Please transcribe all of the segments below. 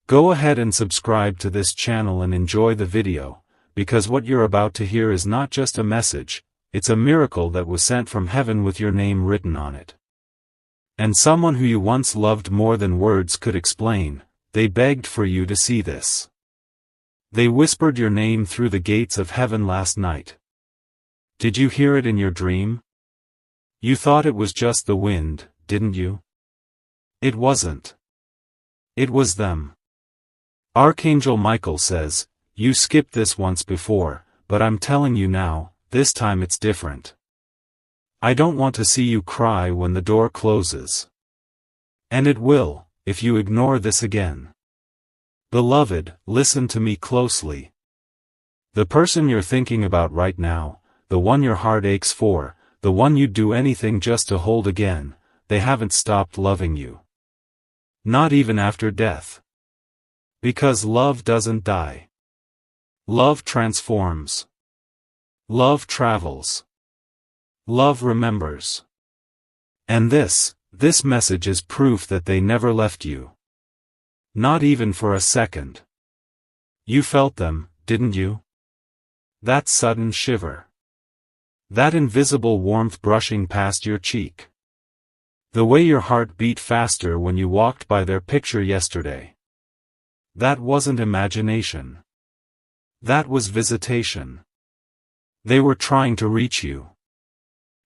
Go ahead and subscribe to this channel and enjoy the video, because what you're about to hear is not just a message, it's a miracle that was sent from heaven with your name written on it. And someone who you once loved more than words could explain, they begged for you to see this. They whispered your name through the gates of heaven last night. Did you hear it in your dream? You thought it was just the wind, didn't you? It wasn't. It was them. Archangel Michael says, "You skipped this once before, but I'm telling you now, this time it's different. I don't want to see you cry when the door closes. And it will, if you ignore this again. Beloved, listen to me closely. The person you're thinking about right now, the one your heart aches for, the one you'd do anything just to hold again, they haven't stopped loving you. Not even after death. Because love doesn't die. Love transforms. Love travels. Love remembers. And this message is proof that they never left you. Not even for a second. You felt them, didn't you? That sudden shiver. That invisible warmth brushing past your cheek. The way your heart beat faster when you walked by their picture yesterday. That wasn't imagination. That was visitation. They were trying to reach you.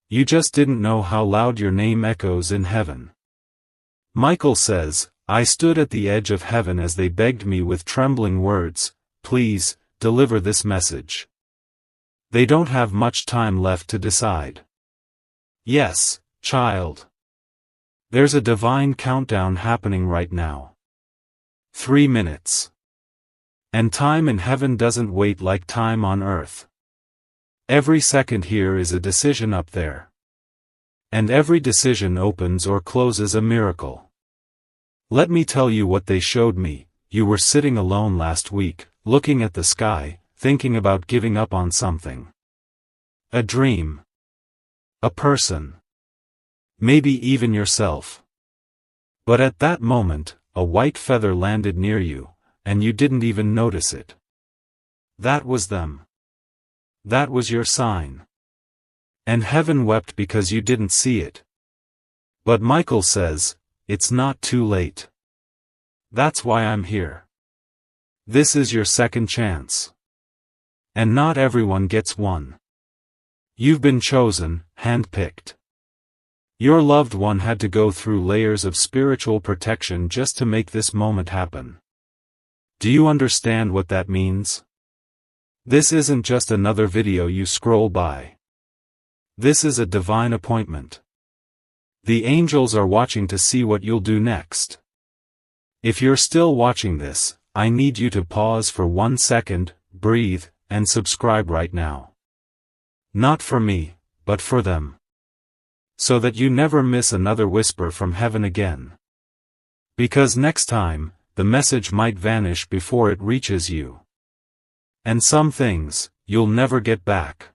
You just didn't know how loud your name echoes in heaven. Michael says, "I stood at the edge of heaven as they begged me with trembling words, please, deliver this message. They don't have much time left to decide. Yes, child. There's a divine countdown happening right now. 3 minutes. And time in heaven doesn't wait like time on earth. Every second here is a decision up there. And every decision opens or closes a miracle. Let me tell you what they showed me. You were sitting alone last week, looking at the sky, thinking about giving up on something. A dream. A person. Maybe even yourself. But at that moment, a white feather landed near you, and you didn't even notice it. That was them. That was your sign. And heaven wept because you didn't see it. But Michael says, it's not too late. That's why I'm here. This is your second chance. And not everyone gets one. You've been chosen, handpicked. Your loved one had to go through layers of spiritual protection just to make this moment happen. Do you understand what that means? This isn't just another video you scroll by. This is a divine appointment. The angels are watching to see what you'll do next. If you're still watching this, I need you to pause for 1 second, breathe, and subscribe right now. Not for me, but for them. So that you never miss another whisper from heaven again. Because next time, the message might vanish before it reaches you. And some things, you'll never get back.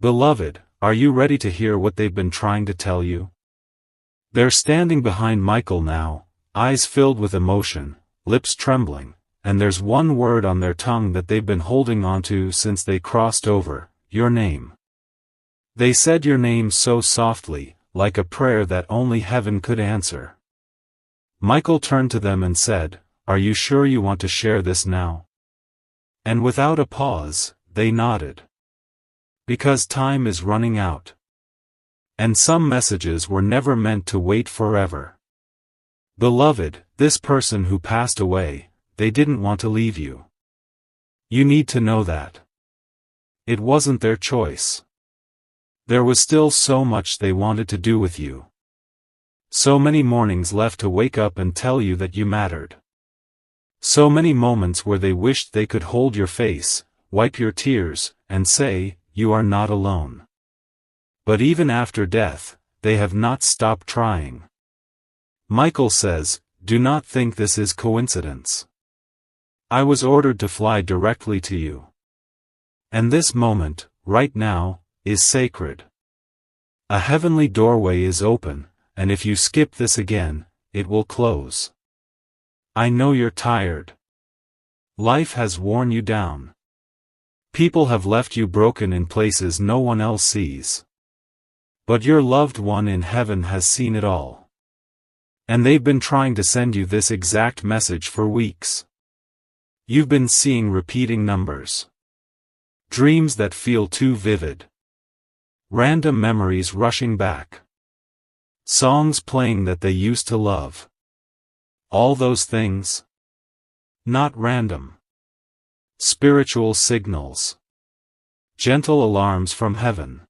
Beloved, are you ready to hear what they've been trying to tell you? They're standing behind Michael now, eyes filled with emotion, lips trembling, and there's one word on their tongue that they've been holding onto since they crossed over, your name. They said your name so softly, like a prayer that only heaven could answer. Michael turned to them and said, "Are you sure you want to share this now?" And without a pause, they nodded. Because time is running out. And some messages were never meant to wait forever. Beloved, this person who passed away, they didn't want to leave you. You need to know that. It wasn't their choice. There was still so much they wanted to do with you. So many mornings left to wake up and tell you that you mattered. So many moments where they wished they could hold your face, wipe your tears, and say, you are not alone. But even after death, they have not stopped trying. Michael says, do not think this is coincidence. I was ordered to fly directly to you. And this moment, right now, is sacred. A heavenly doorway is open, and if you skip this again, it will close. I know you're tired. Life has worn you down. People have left you broken in places no one else sees. But your loved one in heaven has seen it all. And they've been trying to send you this exact message for weeks. You've been seeing repeating numbers. Dreams that feel too vivid. Random memories rushing back. Songs playing that they used to love. All those things. Not random. Spiritual signals. Gentle alarms from heaven.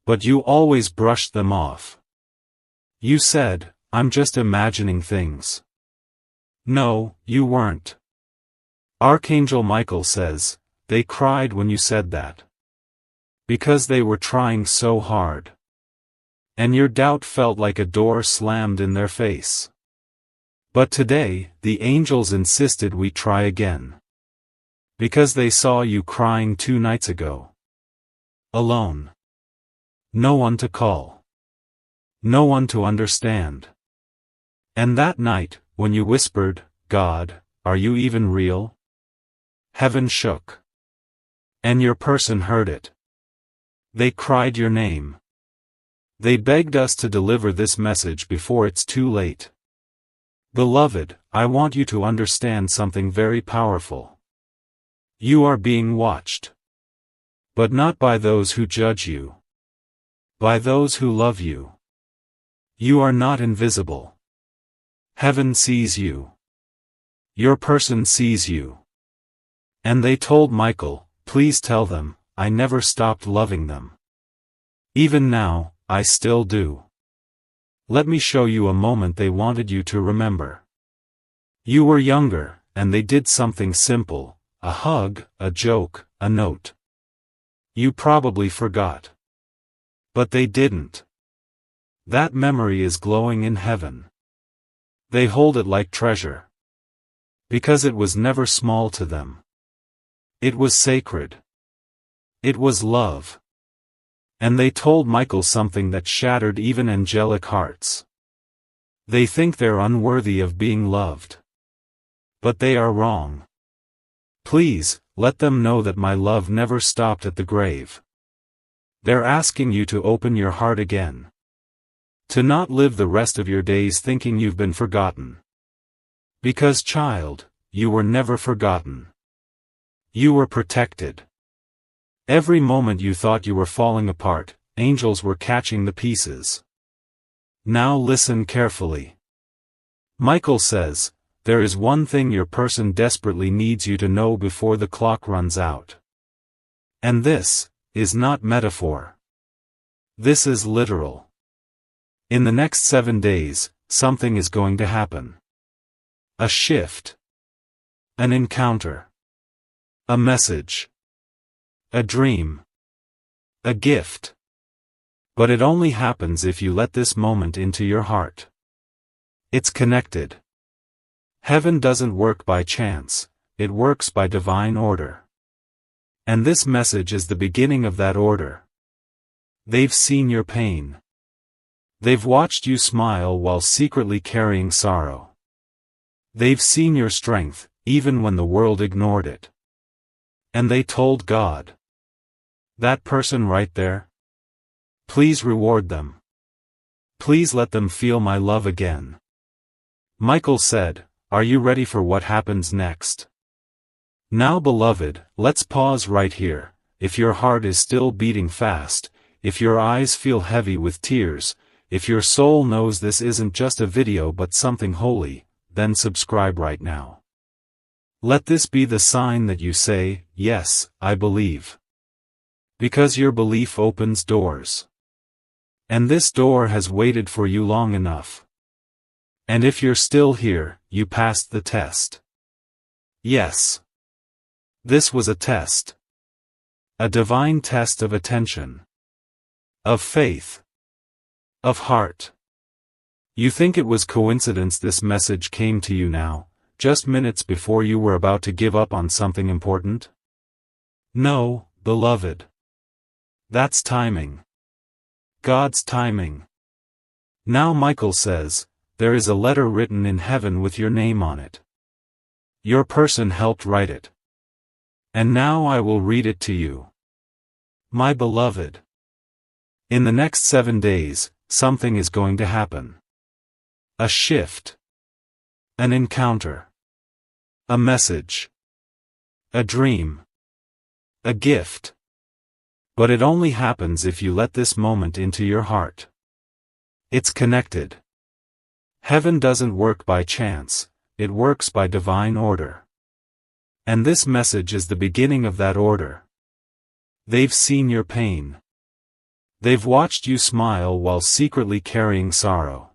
But you always brushed them off. You said, I'm just imagining things. No, you weren't. Archangel Michael says, they cried when you said that. Because they were trying so hard. And your doubt felt like a door slammed in their face. But today, the angels insisted we try again. Because they saw you crying 2 nights ago. Alone. No one to call. No one to understand. And that night, when you whispered, God, are you even real? Heaven shook. And your person heard it. They cried your name. They begged us to deliver this message before it's too late. Beloved, I want you to understand something very powerful. You are being watched. But not by those who judge you. By those who love you. You are not invisible. Heaven sees you. Your person sees you. And they told Michael, please tell them, I never stopped loving them. Even now, I still do. Let me show you a moment they wanted you to remember. You were younger, and they did something simple, a hug, a joke, a note. You probably forgot. But they didn't. That memory is glowing in heaven. They hold it like treasure. Because it was never small to them. It was sacred. It was love. And they told Michael something that shattered even angelic hearts. They think they're unworthy of being loved. But they are wrong. Please, let them know that my love never stopped at the grave. They're asking you to open your heart again. To not live the rest of your days thinking you've been forgotten. Because, child, you were never forgotten. You were protected. Every moment you thought you were falling apart, angels were catching the pieces. Now listen carefully. Michael says, there is one thing your person desperately needs you to know before the clock runs out. And this is not metaphor. This is literal. In the next 7 days, something is going to happen. A shift. An encounter. A message. A dream. A gift. But it only happens if you let this moment into your heart. It's connected. Heaven doesn't work by chance, it works by divine order. And this message is the beginning of that order. They've seen your pain. They've watched you smile while secretly carrying sorrow. They've seen your strength, even when the world ignored it. And they told God. That person right there? Please reward them. Please let them feel my love again. Michael said, are you ready for what happens next? Now, beloved, let's pause right here. If your heart is still beating fast, if your eyes feel heavy with tears, if your soul knows this isn't just a video but something holy, then subscribe right now. Let this be the sign that you say, yes, I believe. Because your belief opens doors. And this door has waited for you long enough. And if you're still here, you passed the test. Yes. This was a test. A divine test of attention. Of faith. Of heart. You think it was coincidence this message came to you now, just minutes before you were about to give up on something important? No, beloved. That's timing. God's timing. Now Michael says, there is a letter written in heaven with your name on it. Your person helped write it. And now I will read it to you. My beloved. In the next 7 days, something is going to happen. A shift. An encounter. A message. A dream. A gift. But it only happens if you let this moment into your heart. It's connected. Heaven doesn't work by chance, it works by divine order. And this message is the beginning of that order. They've seen your pain. They've watched you smile while secretly carrying sorrow.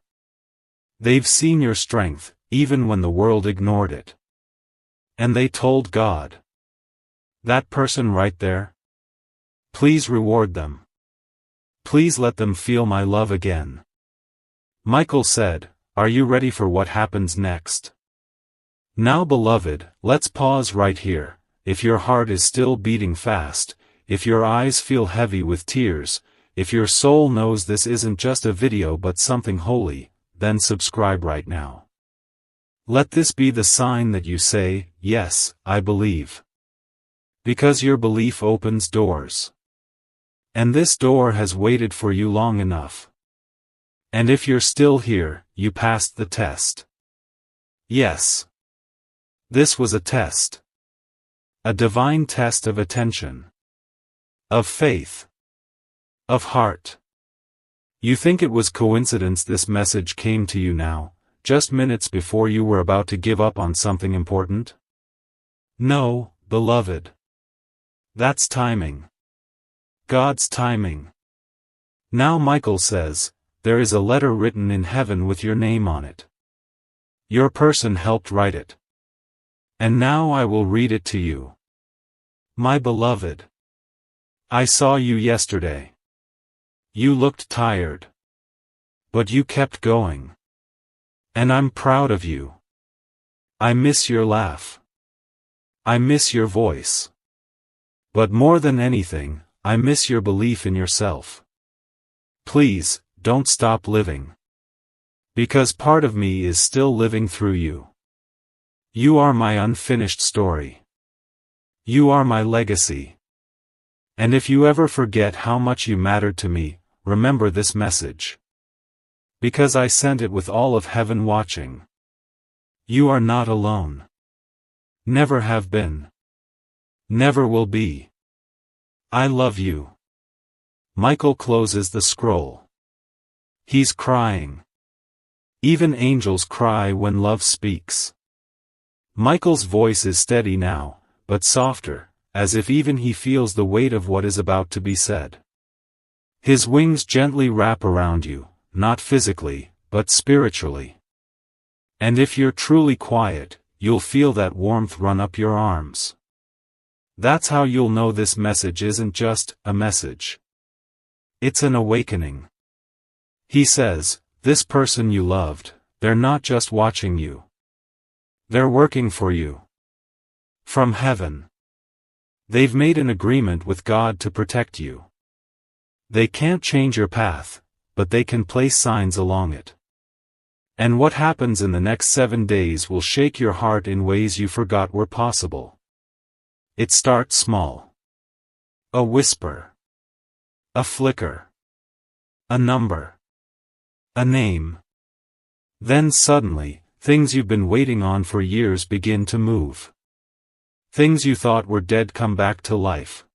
They've seen your strength, even when the world ignored it. And they told God. That person right there? Please reward them. Please let them feel my love again. Michael said, "Are you ready for what happens next?" Now, beloved, let's pause right here. If your heart is still beating fast, if your eyes feel heavy with tears, if your soul knows this isn't just a video but something holy, then subscribe right now. Let this be the sign that you say, "Yes, I believe." Because your belief opens doors. And this door has waited for you long enough. And if you're still here, you passed the test. Yes. This was a test. A divine test of attention. Of faith. Of heart. You think it was coincidence this message came to you now, just minutes before you were about to give up on something important? No, beloved. That's timing. God's timing. Now Michael says, there is a letter written in heaven with your name on it. Your person helped write it. And now I will read it to you. My beloved. I saw you yesterday. You looked tired. But you kept going. And I'm proud of you. I miss your laugh. I miss your voice. But more than anything, I miss your belief in yourself. Please, don't stop living. Because part of me is still living through you. You are my unfinished story. You are my legacy. And if you ever forget how much you mattered to me, remember this message. Because I sent it with all of heaven watching. You are not alone. Never have been. Never will be. I love you. Michael closes the scroll. He's crying. Even angels cry when love speaks. Michael's voice is steady now, but softer, as if even he feels the weight of what is about to be said. His wings gently wrap around you, not physically, but spiritually. And if you're truly quiet, you'll feel that warmth run up your arms. That's how you'll know this message isn't just a message. It's an awakening. He says, this person you loved, they're not just watching you. They're working for you. From heaven. They've made an agreement with God to protect you. They can't change your path, but they can place signs along it. And what happens in the next 7 days will shake your heart in ways you forgot were possible. It starts small. A whisper. A flicker. A number. A name. Then suddenly, things you've been waiting on for years begin to move. Things you thought were dead come back to life.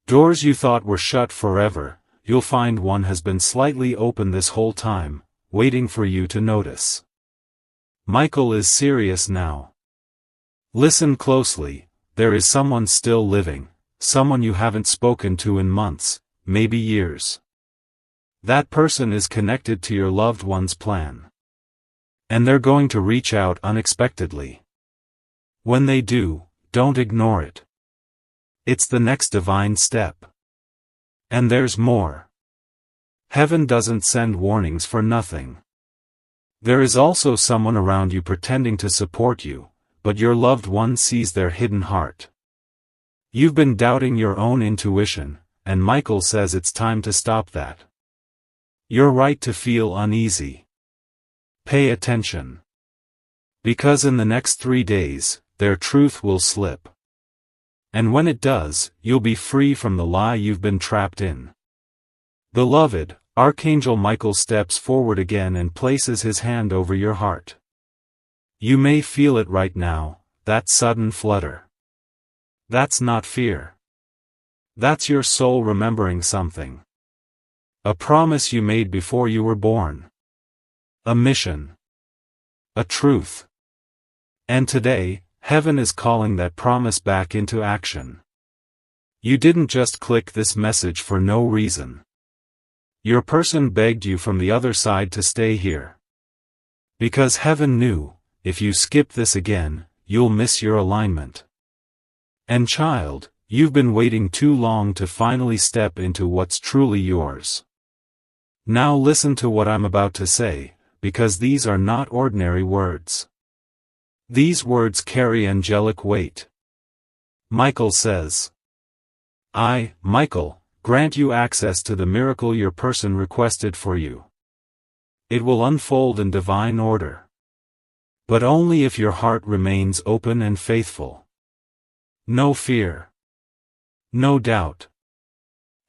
Doors you thought were shut forever, you'll find one has been slightly open this whole time, waiting for you to notice. Michael is serious now. Listen closely, there is someone still living, someone you haven't spoken to in months, maybe years. That person is connected to your loved one's plan. And they're going to reach out unexpectedly. When they do, don't ignore it. It's the next divine step. And there's more. Heaven doesn't send warnings for nothing. There is also someone around you pretending to support you, but your loved one sees their hidden heart. You've been doubting your own intuition, and Michael says it's time to stop that. You're right to feel uneasy. Pay attention. Because in the next 3 days, their truth will slip. And when it does, you'll be free from the lie you've been trapped in. Beloved, Archangel Michael steps forward again and places his hand over your heart. You may feel it right now, that sudden flutter. That's not fear. That's your soul remembering something. A promise you made before you were born. A mission. A truth. And today, heaven is calling that promise back into action. You didn't just click this message for no reason. Your person begged you from the other side to stay here. Because heaven knew, if you skip this again, you'll miss your alignment. And child, you've been waiting too long to finally step into what's truly yours. Now listen to what I'm about to say, because these are not ordinary words. These words carry angelic weight. Michael says, I, Michael, grant you access to the miracle your person requested for you. It will unfold in divine order. But only if your heart remains open and faithful. No fear. No doubt.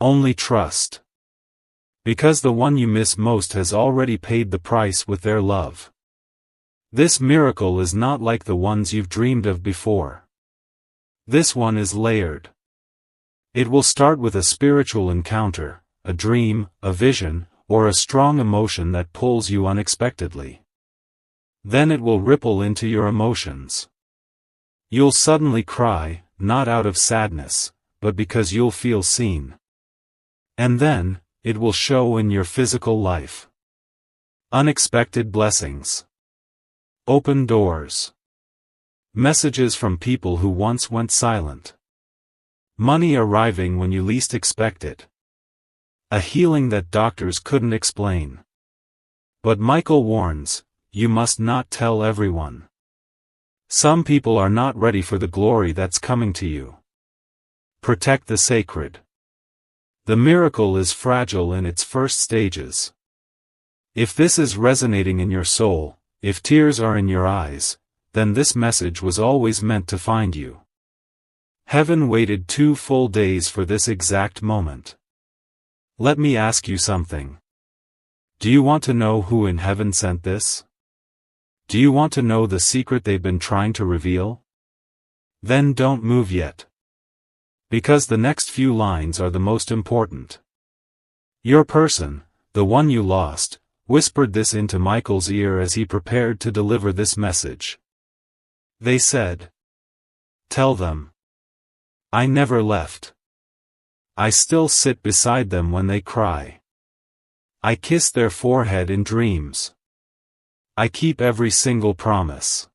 Only trust. Because the one you miss most has already paid the price with their love. This miracle is not like the ones you've dreamed of before. This one is layered. It will start with a spiritual encounter, a dream, a vision, or a strong emotion that pulls you unexpectedly. Then it will ripple into your emotions. You'll suddenly cry, not out of sadness, but because you'll feel seen. And then, it will show in your physical life. Unexpected blessings. Open doors. Messages from people who once went silent. Money arriving when you least expect it. A healing that doctors couldn't explain. But Michael warns, you must not tell everyone. Some people are not ready for the glory that's coming to you. Protect the sacred. The miracle is fragile in its first stages. If this is resonating in your soul, if tears are in your eyes, then this message was always meant to find you. Heaven waited 2 full days for this exact moment. Let me ask you something. Do you want to know who in heaven sent this? Do you want to know the secret they've been trying to reveal? Then don't move yet. Because the next few lines are the most important. Your person, the one you lost, whispered this into Michael's ear as he prepared to deliver this message. They said, tell them. I never left. I still sit beside them when they cry. I kiss their forehead in dreams. I keep every single promise.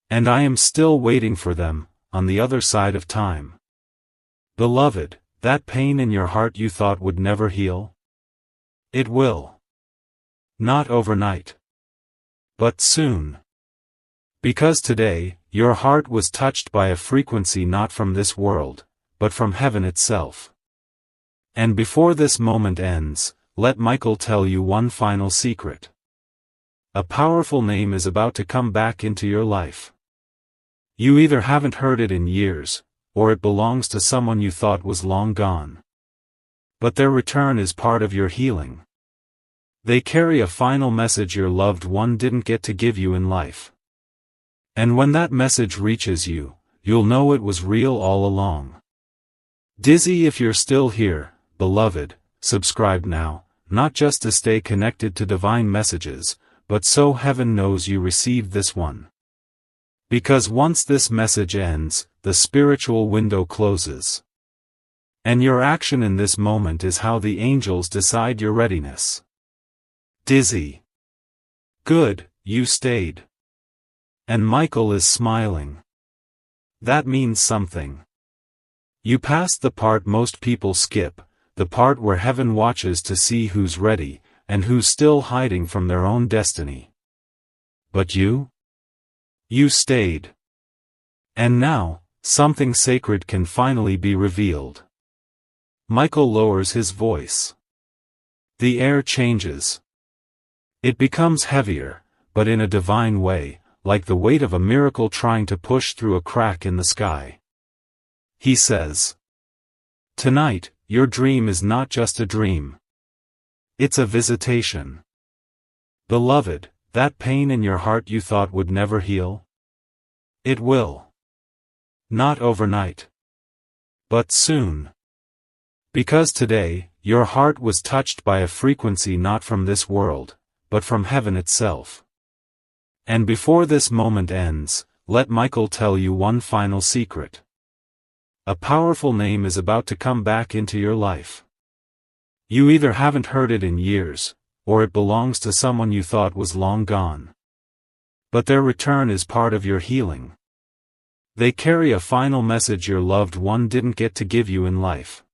And I am still waiting for them, on the other side of time. Beloved, that pain in your heart you thought would never heal? It will. Not overnight. But soon. Because today, your heart was touched by a frequency not from this world, but from heaven itself. And before this moment ends, let Michael tell you one final secret. A powerful name is about to come back into your life. You either haven't heard it in years, or it belongs to someone you thought was long gone. But their return is part of your healing. They carry a final message your loved one didn't get to give you in life. And when that message reaches you, you'll know it was real all along. Dizzy, if you're still here, beloved, subscribe now, not just to stay connected to divine messages, but so heaven knows you received this one. Because once this message ends, the spiritual window closes. And your action in this moment is how the angels decide your readiness. Dizzy. Good, you stayed. And Michael is smiling. That means something. You passed the part most people skip, the part where heaven watches to see who's ready, and who's still hiding from their own destiny. But you? You stayed. And now, something sacred can finally be revealed. Michael lowers his voice. The air changes. It becomes heavier, but in a divine way, like the weight of a miracle trying to push through a crack in the sky. He says, "Tonight, your dream is not just a dream. It's a visitation. Beloved, that pain in your heart you thought would never heal? It will. Not overnight. But soon. Because today, your heart was touched by a frequency not from this world, but from heaven itself. And before this moment ends, let Michael tell you one final secret. A powerful name is about to come back into your life. You either haven't heard it in years, or it belongs to someone you thought was long gone. But their return is part of your healing. They carry a final message your loved one didn't get to give you in life.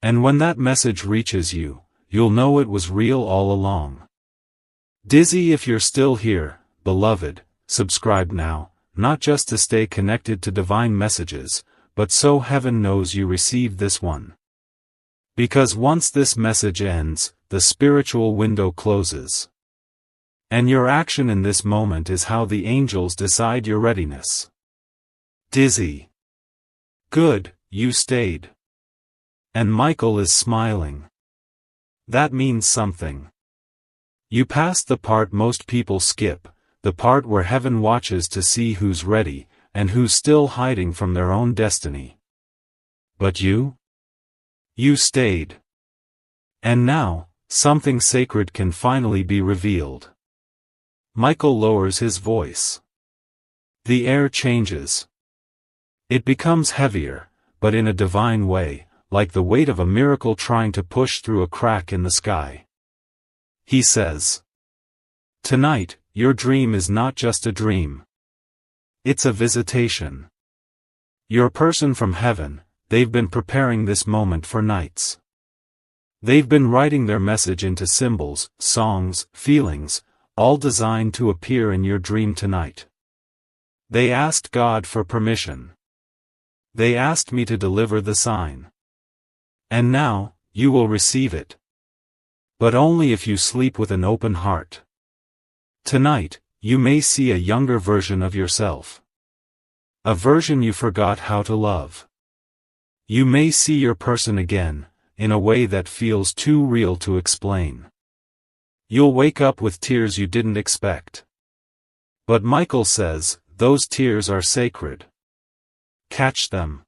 And when that message reaches you, you'll know it was real all along. Dizzy, if you're still here, beloved, subscribe now, not just to stay connected to divine messages, but so heaven knows you received this one. Because once this message ends, the spiritual window closes. And your action in this moment is how the angels decide your readiness. Dizzy. Good, you stayed. And Michael is smiling. That means something. You passed the part most people skip, the part where heaven watches to see who's ready, and who's still hiding from their own destiny. But you? You stayed. And now, something sacred can finally be revealed. Michael lowers his voice. The air changes. It becomes heavier, but in a divine way, like the weight of a miracle trying to push through a crack in the sky. He says, "Tonight, your dream is not just a dream. It's a visitation. Your person from heaven, they've been preparing this moment for nights. They've been writing their message into symbols, songs, feelings, all designed to appear in your dream tonight. They asked God for permission. They asked me to deliver the sign. And now, you will receive it. But only if you sleep with an open heart. Tonight, you may see a younger version of yourself. A version you forgot how to love. You may see your person again, in a way that feels too real to explain. You'll wake up with tears you didn't expect. But Michael says, those tears are sacred. Catch them.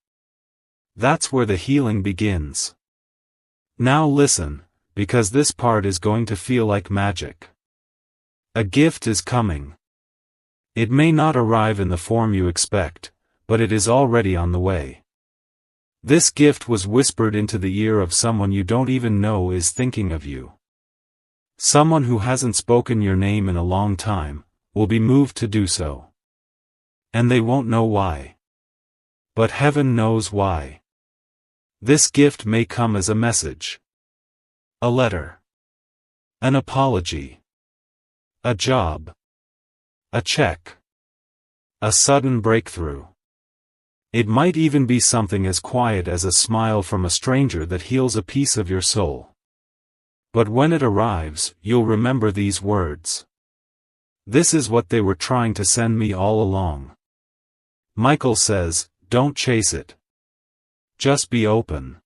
That's where the healing begins. Now listen, because this part is going to feel like magic. A gift is coming. It may not arrive in the form you expect, but it is already on the way. This gift was whispered into the ear of someone you don't even know is thinking of you. Someone who hasn't spoken your name in a long time, will be moved to do so. And they won't know why. But heaven knows why. This gift may come as a message. A letter. An apology. A job. A check. A sudden breakthrough. It might even be something as quiet as a smile from a stranger that heals a piece of your soul. But when it arrives, you'll remember these words. This is what they were trying to send me all along. Michael says, don't chase it. Just be open.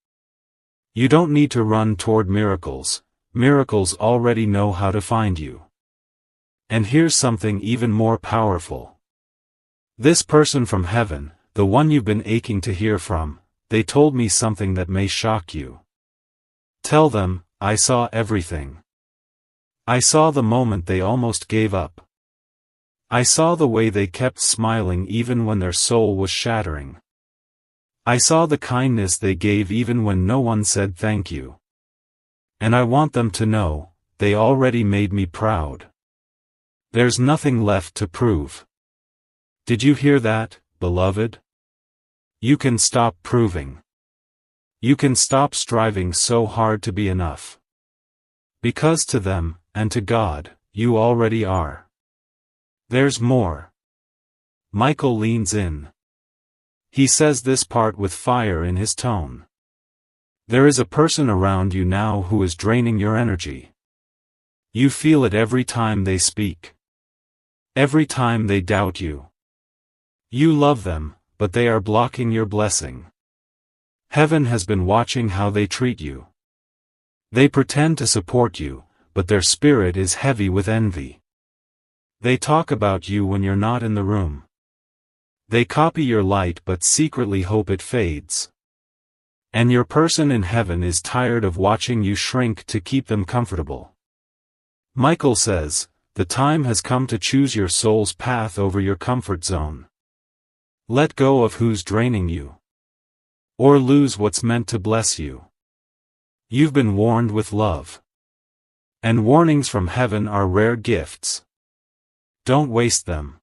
You don't need to run toward miracles, miracles already know how to find you. And here's something even more powerful. This person from heaven, the one you've been aching to hear from, they told me something that may shock you. Tell them, I saw everything. I saw the moment they almost gave up. I saw the way they kept smiling even when their soul was shattering. I saw the kindness they gave even when no one said thank you. And I want them to know, they already made me proud. There's nothing left to prove. Did you hear that, beloved? You can stop proving. You can stop striving so hard to be enough. Because to them, and to God, you already are. There's more. Michael leans in. He says this part with fire in his tone. There is a person around you now who is draining your energy. You feel it every time they speak. Every time they doubt you. You love them, but they are blocking your blessing. Heaven has been watching how they treat you. They pretend to support you, but their spirit is heavy with envy. They talk about you when you're not in the room. They copy your light but secretly hope it fades. And your person in heaven is tired of watching you shrink to keep them comfortable. Michael says, the time has come to choose your soul's path over your comfort zone. Let go of who's draining you. Or lose what's meant to bless you. You've been warned with love. And warnings from heaven are rare gifts. Don't waste them.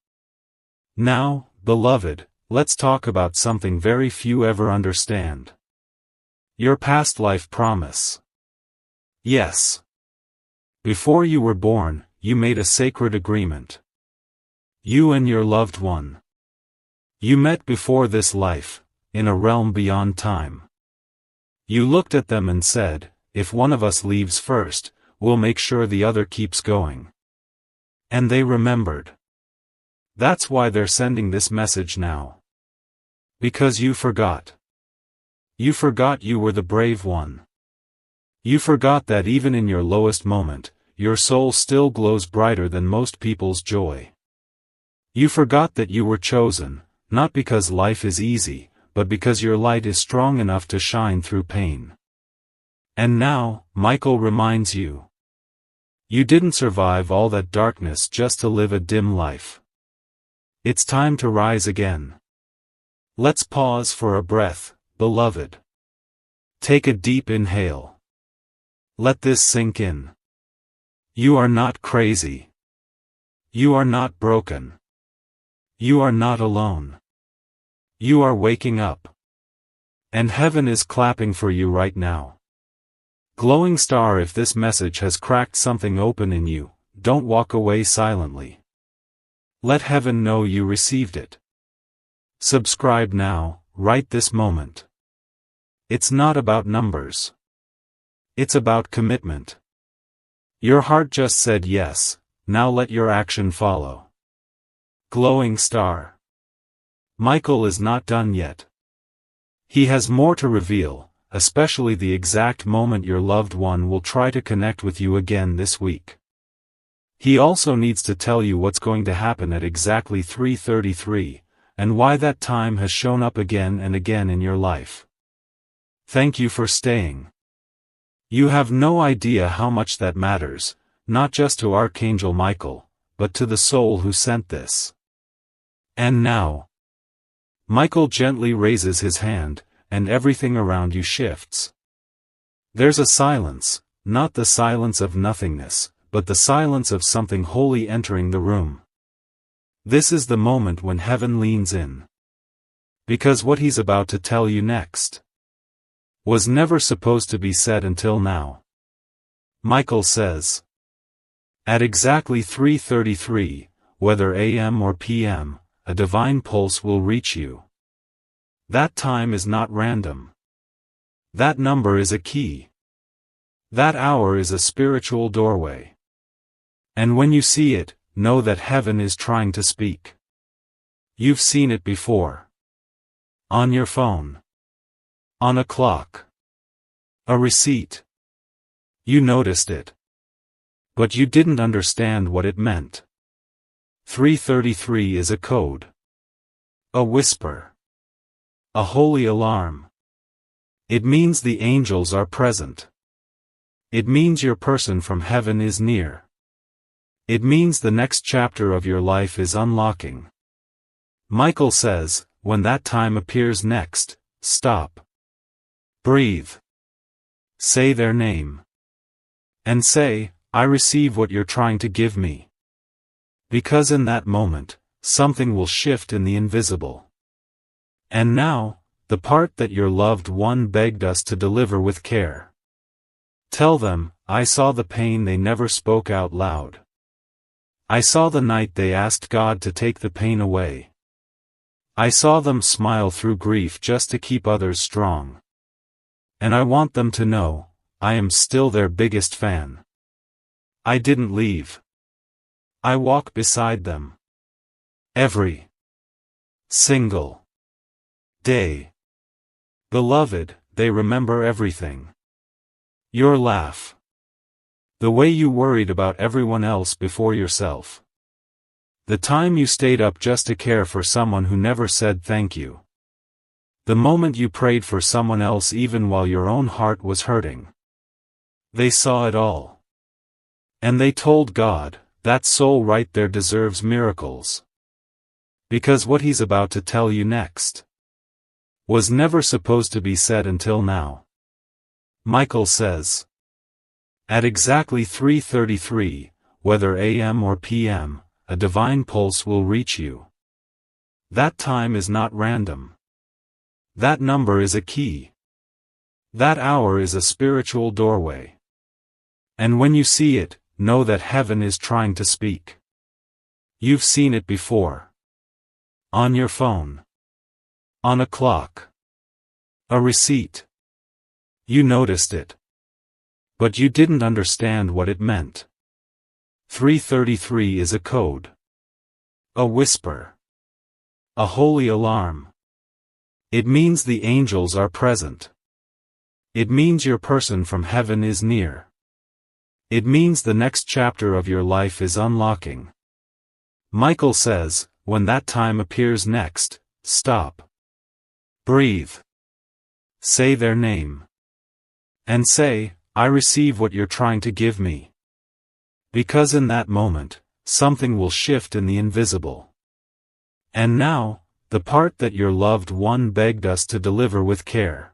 Now, beloved, let's talk about something very few ever understand. Your past life promise. Yes. Before you were born, you made a sacred agreement. You and your loved one. You met before this life, in a realm beyond time. You looked at them and said, if one of us leaves first, we'll make sure the other keeps going. And they remembered. That's why they're sending this message now. Because you forgot. You forgot you were the brave one. You forgot that even in your lowest moment, your soul still glows brighter than most people's joy. You forgot that you were chosen, not because life is easy, but because your light is strong enough to shine through pain. And now, Michael reminds you. You didn't survive all that darkness just to live a dim life. It's time to rise again. Let's pause for a breath, beloved. Take a deep inhale. Let this sink in. You are not crazy. You are not broken. You are not alone. You are waking up. And heaven is clapping for you right now. Glowing star, if this message has cracked something open in you, don't walk away silently. Let heaven know you received it. Subscribe now, right this moment. It's not about numbers. It's about commitment. Your heart just said yes, now let your action follow. Glowing star. Michael is not done yet. He has more to reveal, especially the exact moment your loved one will try to connect with you again this week. He also needs to tell you what's going to happen at exactly 3:33, and why that time has shown up again and again in your life. Thank you for staying. You have no idea how much that matters, not just to Archangel Michael, but to the soul who sent this. And now, Michael gently raises his hand, and everything around you shifts. There's a silence, not the silence of nothingness, but the silence of something holy entering the room. This is the moment when heaven leans in. Because what he's about to tell you next was never supposed to be said until now. Michael says, at exactly 3:33, whether AM or PM, a divine pulse will reach you. That time is not random. That number is a key. That hour is a spiritual doorway. And when you see it, know that heaven is trying to speak. You've seen it before. On your phone. On a clock. A receipt. You noticed it. But you didn't understand what it meant. 3:33 is a code. A whisper. A holy alarm. It means the angels are present. It means your person from heaven is near. It means the next chapter of your life is unlocking. Michael says, when that time appears next, stop. Breathe. Say their name. And say, I receive what you're trying to give me. Because in that moment, something will shift in the invisible. And now, the part that your loved one begged us to deliver with care. Tell them, I saw the pain they never spoke out loud. I saw the night they asked God to take the pain away. I saw them smile through grief just to keep others strong. And I want them to know, I am still their biggest fan. I didn't leave. I walk beside them. Every single day. Beloved, they remember everything. Your laugh. The way you worried about everyone else before yourself. The time you stayed up just to care for someone who never said thank you. The moment you prayed for someone else even while your own heart was hurting. They saw it all. And they told God, that soul right there deserves miracles. Because what he's about to tell you next was never supposed to be said until now. Michael says, at exactly 3:33, whether AM or PM, a divine pulse will reach you. That time is not random. That number is a key. That hour is a spiritual doorway. And when you see it, know that heaven is trying to speak. You've seen it before. On your phone. On a clock. A receipt. You noticed it. But you didn't understand what it meant. 3:33 is a code. A whisper. A holy alarm. It means the angels are present. It means your person from heaven is near. It means the next chapter of your life is unlocking. Michael says, when that time appears next, stop. Breathe. Say their name. And say, I receive what you're trying to give me. Because in that moment, something will shift in the invisible. And now, the part that your loved one begged us to deliver with care.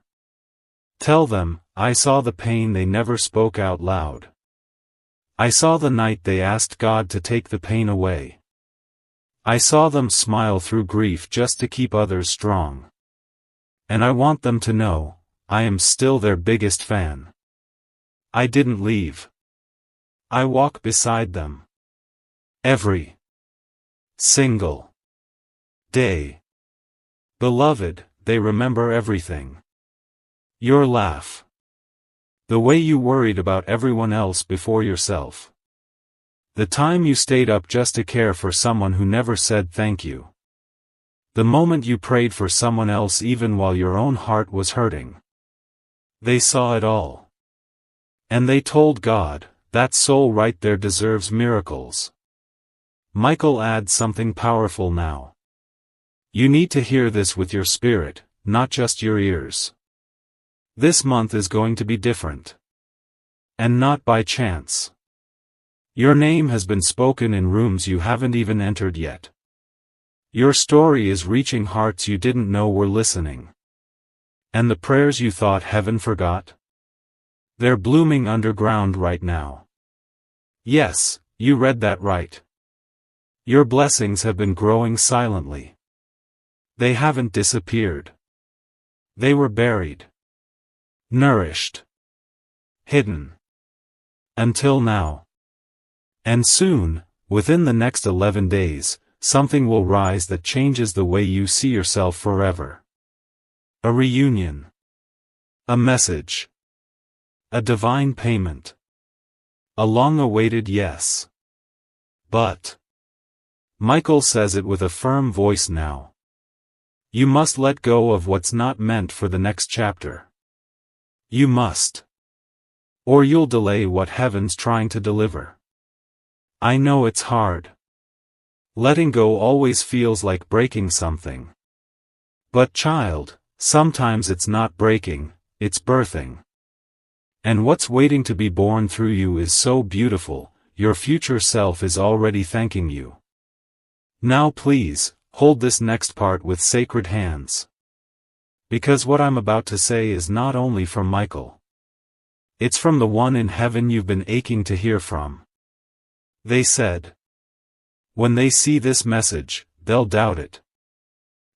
Tell them, I saw the pain they never spoke out loud. I saw the night they asked God to take the pain away. I saw them smile through grief just to keep others strong. And I want them to know, I am still their biggest fan. I didn't leave. I walk beside them. Every single day. Beloved, they remember everything. Your laugh. The way you worried about everyone else before yourself. The time you stayed up just to care for someone who never said thank you. The moment you prayed for someone else even while your own heart was hurting. They saw it all. And they told God, that soul right there deserves miracles. Michael adds something powerful now. You need to hear this with your spirit, not just your ears. This month is going to be different. And not by chance. Your name has been spoken in rooms you haven't even entered yet. Your story is reaching hearts you didn't know were listening. And the prayers you thought heaven forgot? They're blooming underground right now. Yes, you read that right. Your blessings have been growing silently. They haven't disappeared. They were buried. Nourished. Hidden. Until now. And soon, within the next 11 days, something will rise that changes the way you see yourself forever. A reunion. A message. A divine payment. A long-awaited yes. But Michael says it with a firm voice now. You must let go of what's not meant for the next chapter. You must. Or you'll delay what heaven's trying to deliver. I know it's hard. Letting go always feels like breaking something. But child, sometimes it's not breaking, it's birthing. And what's waiting to be born through you is so beautiful, your future self is already thanking you. Now please, hold this next part with sacred hands. Because what I'm about to say is not only from Michael. It's from the one in heaven you've been aching to hear from. They said. When they see this message, they'll doubt it.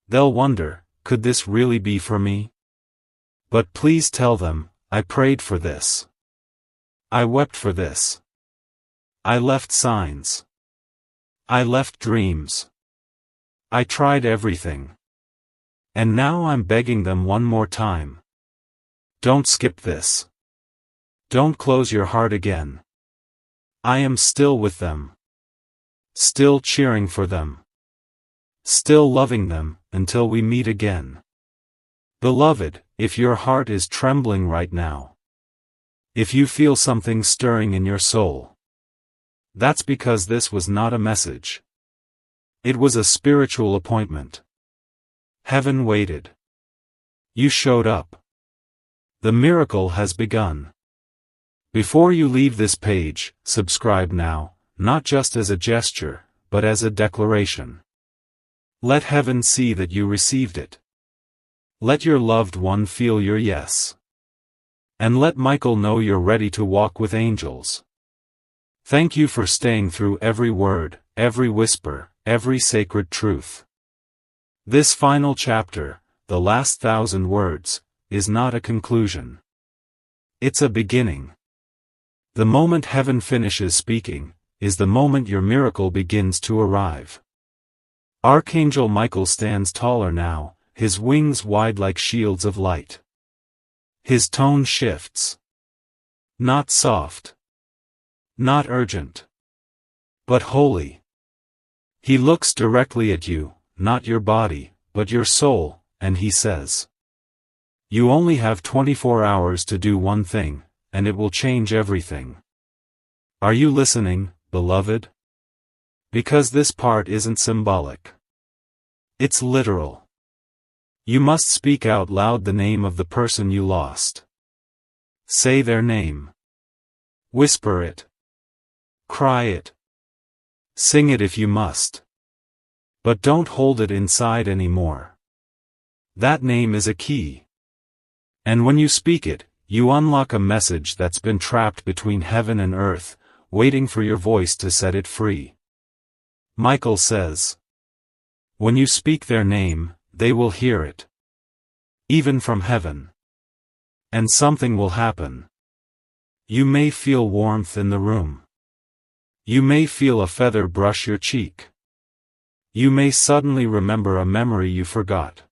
They'll wonder, could this really be for me? But please tell them, I prayed for this. I wept for this. I left signs. I left dreams. I tried everything. And now I'm begging them one more time. Don't skip this. Don't close your heart again. I am still with them. Still cheering for them. still loving them, until we meet again. Beloved, if your heart is trembling right now, if you feel something stirring in your soul, that's because this was not a message. It was a spiritual appointment. Heaven waited. You showed up. The miracle has begun. Before you leave this page, subscribe now, not just as a gesture, but as a declaration. Let heaven see that you received it. Let your loved one feel your yes. And let Michael know you're ready to walk with angels. Thank you for staying through every word, every whisper, every sacred truth. This final chapter, the last 1,000 words, is not a conclusion. It's a beginning. The moment heaven finishes speaking, is the moment your miracle begins to arrive. Archangel Michael stands taller now, his wings wide like shields of light. His tone shifts. Not soft. Not urgent. But holy. He looks directly at you, not your body, but your soul, and he says, "You only have 24 hours to do one thing, and it will change everything." Are you listening, beloved? Because this part isn't symbolic. It's literal. You must speak out loud the name of the person you lost. Say their name. Whisper it. Cry it. Sing it if you must. But don't hold it inside anymore. That name is a key. And when you speak it, you unlock a message that's been trapped between heaven and earth, waiting for your voice to set it free. Michael says, when you speak their name, they will hear it. Even from heaven. And something will happen. You may feel warmth in the room. You may feel a feather brush your cheek. You may suddenly remember a memory you forgot.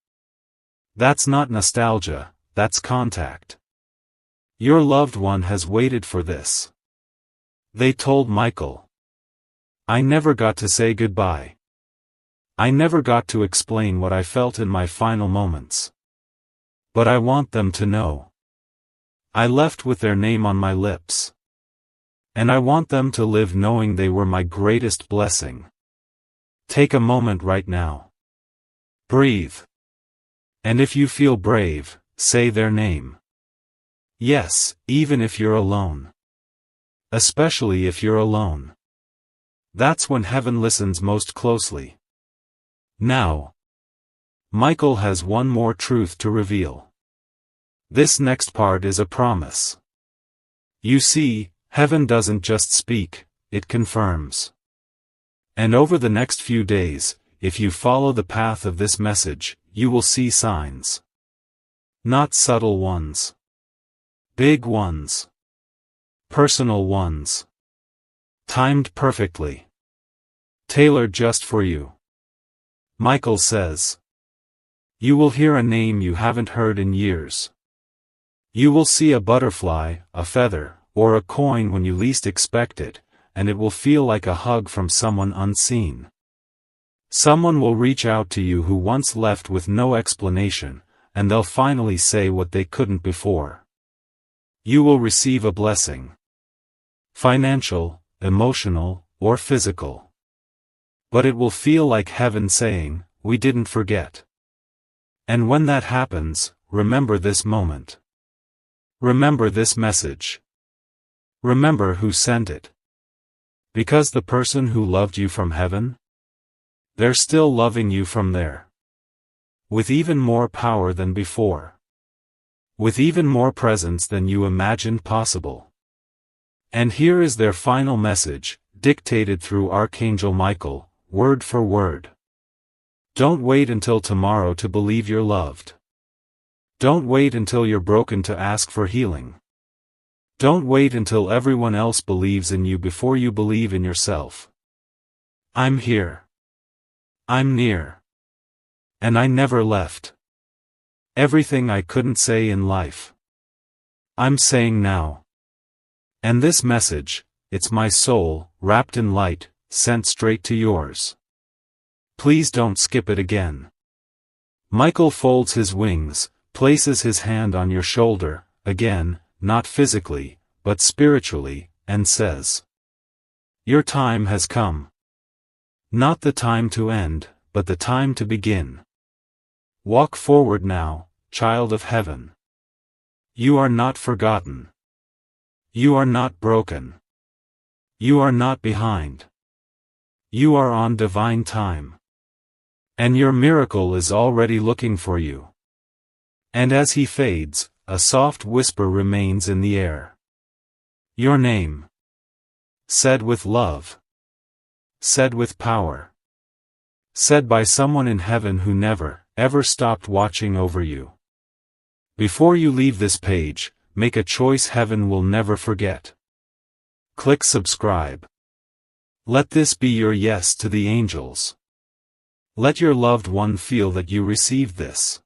That's not nostalgia, that's contact. Your loved one has waited for this. They told Michael, "I never got to say goodbye. I never got to explain what I felt in my final moments. But I want them to know. I left with their name on my lips. And I want them to live knowing they were my greatest blessing." Take a moment right now. Breathe. And if you feel brave, say their name. Yes, even if you're alone. Especially if you're alone. That's when heaven listens most closely. Now, Michael has one more truth to reveal. This next part is a promise. You see, heaven doesn't just speak, it confirms. And over the next few days, if you follow the path of this message, you will see signs. Not subtle ones. Big ones. Personal ones. Timed perfectly. Tailored just for you. Michael says, you will hear a name you haven't heard in years. You will see a butterfly, a feather, or a coin when you least expect it, and it will feel like a hug from someone unseen. Someone will reach out to you who once left with no explanation, and they'll finally say what they couldn't before. You will receive a blessing. Financial, emotional, or physical. But it will feel like heaven saying, "We didn't forget." And when that happens, remember this moment. Remember this message. Remember who sent it. Because the person who loved you from heaven? They're still loving you from there. With even more power than before. With even more presence than you imagined possible. And here is their final message, dictated through Archangel Michael, word for word. Don't wait until tomorrow to believe you're loved. Don't wait until you're broken to ask for healing. Don't wait until everyone else believes in you before you believe in yourself. I'm here. I'm near. And I never left. Everything I couldn't say in life, I'm saying now. And this message, it's my soul, wrapped in light, sent straight to yours. Please don't skip it again. Michael folds his wings, places his hand on your shoulder, again, not physically, but spiritually, and says, "Your time has come. Not the time to end, but the time to begin. Walk forward now, child of heaven. You are not forgotten. You are not broken. You are not behind. You are on divine time. And your miracle is already looking for you." And as he fades, a soft whisper remains in the air. Your name. Said with love. Said with power. Said by someone in heaven who never, ever stopped watching over you. Before you leave this page, make a choice heaven will never forget. Click subscribe. Let this be your yes to the angels. Let your loved one feel that you received this.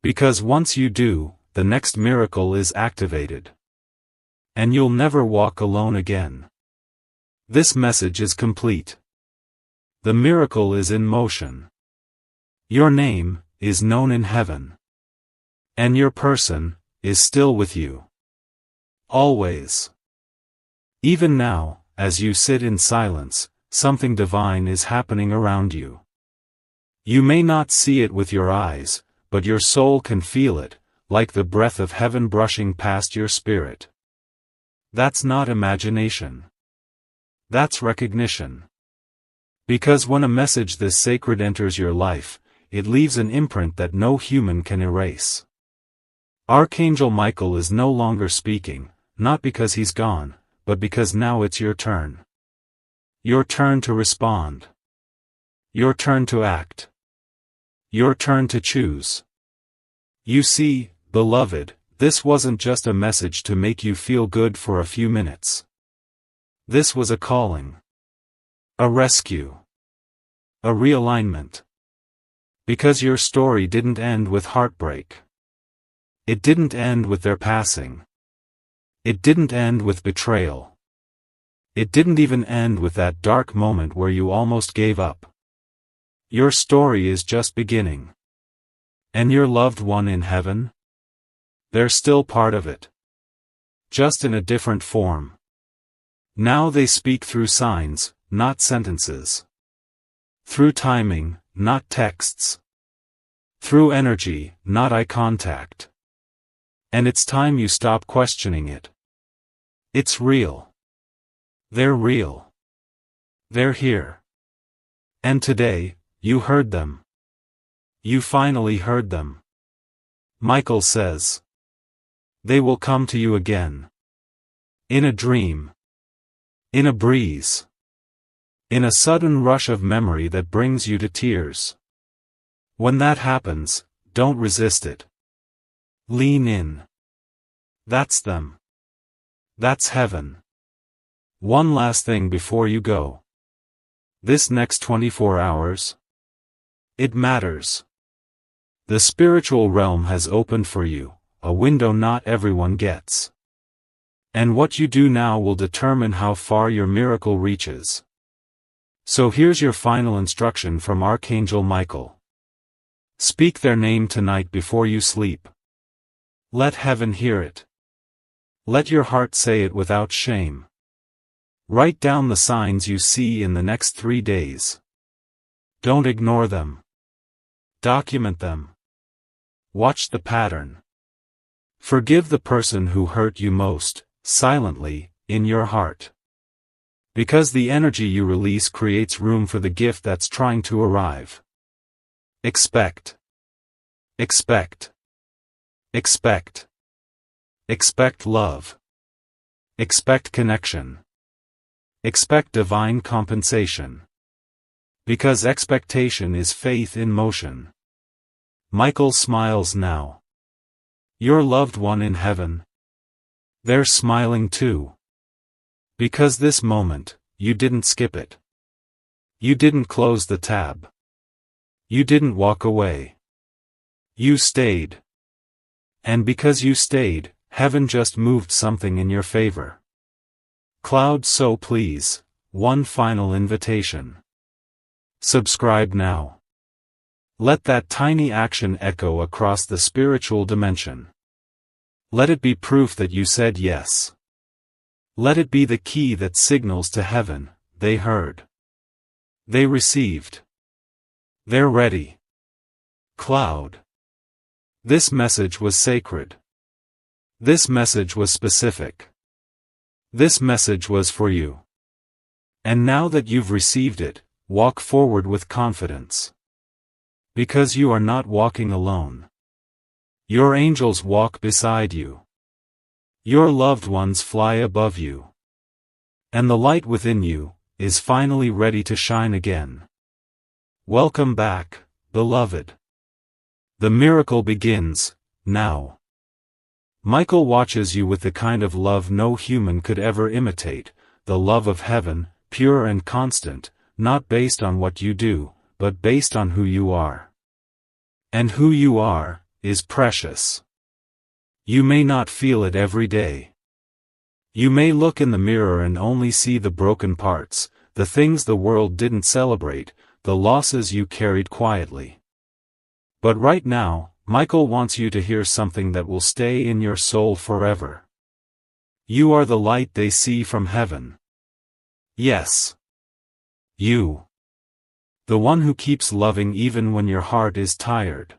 Because once you do, the next miracle is activated. And you'll never walk alone again. This message is complete. The miracle is in motion. Your name is known in heaven. And your person is still with you. Always. Even now, as you sit in silence, something divine is happening around you. You may not see it with your eyes, but your soul can feel it, like the breath of heaven brushing past your spirit. That's not imagination. That's recognition. Because when a message this sacred enters your life, it leaves an imprint that no human can erase. Archangel Michael is no longer speaking, not because he's gone, but because now it's your turn. Your turn to respond. Your turn to act. Your turn to choose. You see, beloved, this wasn't just a message to make you feel good for a few minutes. This was a calling. A rescue. A realignment. Because your story didn't end with heartbreak. It didn't end with their passing. It didn't end with betrayal. It didn't even end with that dark moment where you almost gave up. Your story is just beginning. And your loved one in heaven? They're still part of it. Just in a different form. Now they speak through signs, not sentences. Through timing, not texts. Through energy, not eye contact. And it's time you stop questioning it. It's real. They're real. They're here. And today, you heard them. You finally heard them. Michael says. They will come to you again. In a dream. In a breeze. In a sudden rush of memory that brings you to tears. When that happens, don't resist it. Lean in. That's them. That's heaven. One last thing before you go. This next 24 hours. It matters. The spiritual realm has opened for you, a window not everyone gets. And what you do now will determine how far your miracle reaches. So here's your final instruction from Archangel Michael. Speak their name tonight before you sleep. Let heaven hear it. Let your heart say it without shame. Write down the signs you see in the next 3 days. Don't ignore them. Document them. Watch the pattern. Forgive the person who hurt you most, silently, in your heart. Because the energy you release creates room for the gift that's trying to arrive. Expect. Expect. Expect. Expect love. Expect connection. Expect divine compensation. Because expectation is faith in motion. Michael smiles now. Your loved one in heaven. They're smiling too. Because this moment, you didn't skip it. You didn't close the tab. You didn't walk away. You stayed. And because you stayed, heaven just moved something in your favor. Cloud, so please, one final invitation. Subscribe now. Let that tiny action echo across the spiritual dimension. Let it be proof that you said yes. Let it be the key that signals to heaven, they heard. They received. They're ready. Cloud. This message was sacred. This message was specific. This message was for you. And now that you've received it, walk forward with confidence. Because you are not walking alone. Your angels walk beside you. Your loved ones fly above you. And the light within you is finally ready to shine again. Welcome back, beloved. The miracle begins, now. Michael watches you with the kind of love no human could ever imitate, the love of heaven, pure and constant, not based on what you do, but based on who you are. And who you are, is precious. You may not feel it every day. You may look in the mirror and only see the broken parts, the things the world didn't celebrate, the losses you carried quietly. But right now, Michael wants you to hear something that will stay in your soul forever. You are the light they see from heaven. Yes. You. The one who keeps loving even when your heart is tired.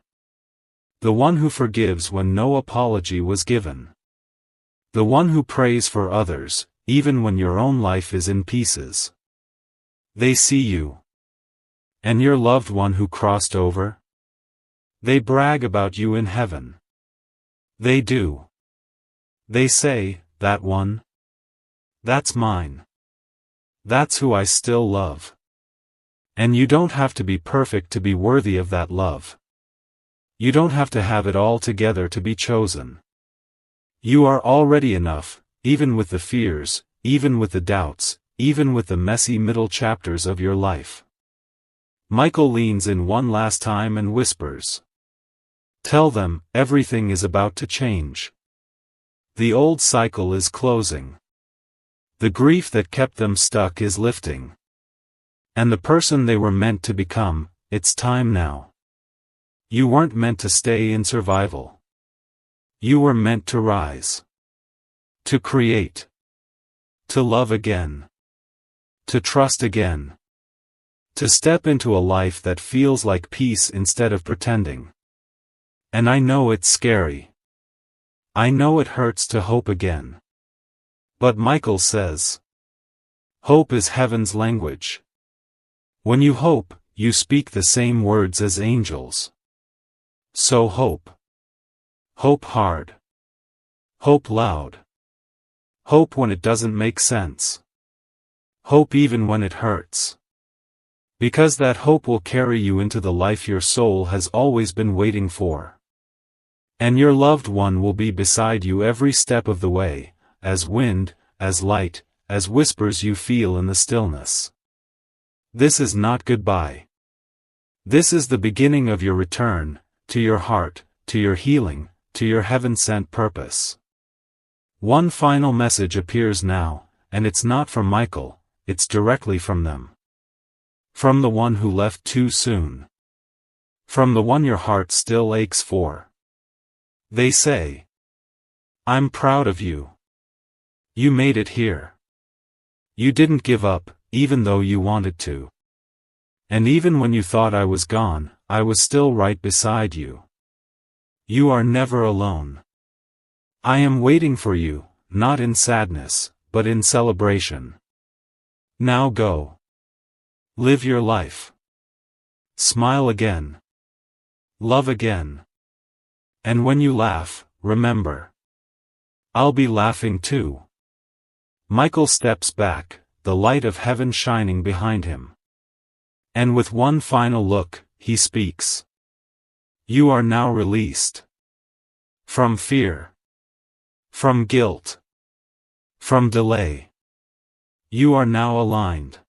The one who forgives when no apology was given. The one who prays for others, even when your own life is in pieces. They see you. And your loved one who crossed over? They brag about you in heaven. They do. They say, that one? That's mine. That's who I still love. And you don't have to be perfect to be worthy of that love. You don't have to have it all together to be chosen. You are already enough, even with the fears, even with the doubts, even with the messy middle chapters of your life. Michael leans in one last time and whispers. Tell them, everything is about to change. The old cycle is closing. The grief that kept them stuck is lifting. And the person they were meant to become, it's time now. You weren't meant to stay in survival. You were meant to rise. To create. To love again. To trust again. To step into a life that feels like peace instead of pretending. And I know it's scary. I know it hurts to hope again. But Michael says, hope is heaven's language. When you hope, you speak the same words as angels. So hope. Hope hard. Hope loud. Hope when it doesn't make sense. Hope even when it hurts. Because that hope will carry you into the life your soul has always been waiting for. And your loved one will be beside you every step of the way, as wind, as light, as whispers you feel in the stillness. This is not goodbye. This is the beginning of your return, to your heart, to your healing, to your heaven-sent purpose. One final message appears now, and it's not from Michael, it's directly from them. From the one who left too soon. From the one your heart still aches for. They say, I'm proud of you. You made it here. You didn't give up, even though you wanted to. And even when you thought I was gone, I was still right beside you. You are never alone. I am waiting for you, not in sadness, but in celebration. Now go. Live your life. Smile again. Love again. And when you laugh, remember. I'll be laughing too. Michael steps back, the light of heaven shining behind him. And with one final look, he speaks. You are now released. From fear. From guilt. From delay. You are now aligned.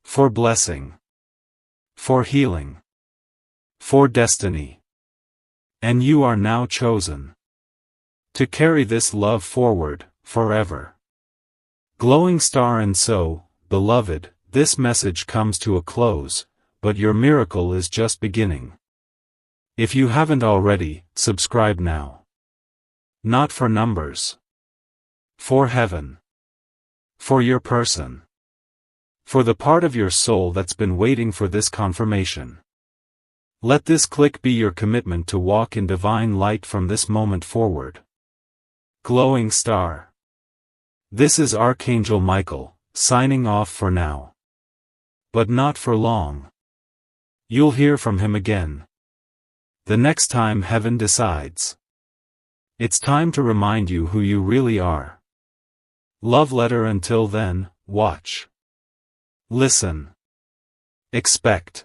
For blessing. For healing. For destiny. And you are now chosen. To carry this love forward, forever. Glowing star. And so, beloved, this message comes to a close, but your miracle is just beginning. If you haven't already, subscribe now. Not for numbers. For heaven. For your person. For the part of your soul that's been waiting for this confirmation. Let this click be your commitment to walk in divine light from this moment forward. Glowing star. This is Archangel Michael, signing off for now. But not for long. You'll hear from him again. The next time heaven decides. It's time to remind you who you really are. Love letter. Until then, watch. Listen. Expect.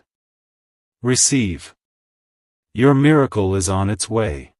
Receive. Your miracle is on its way.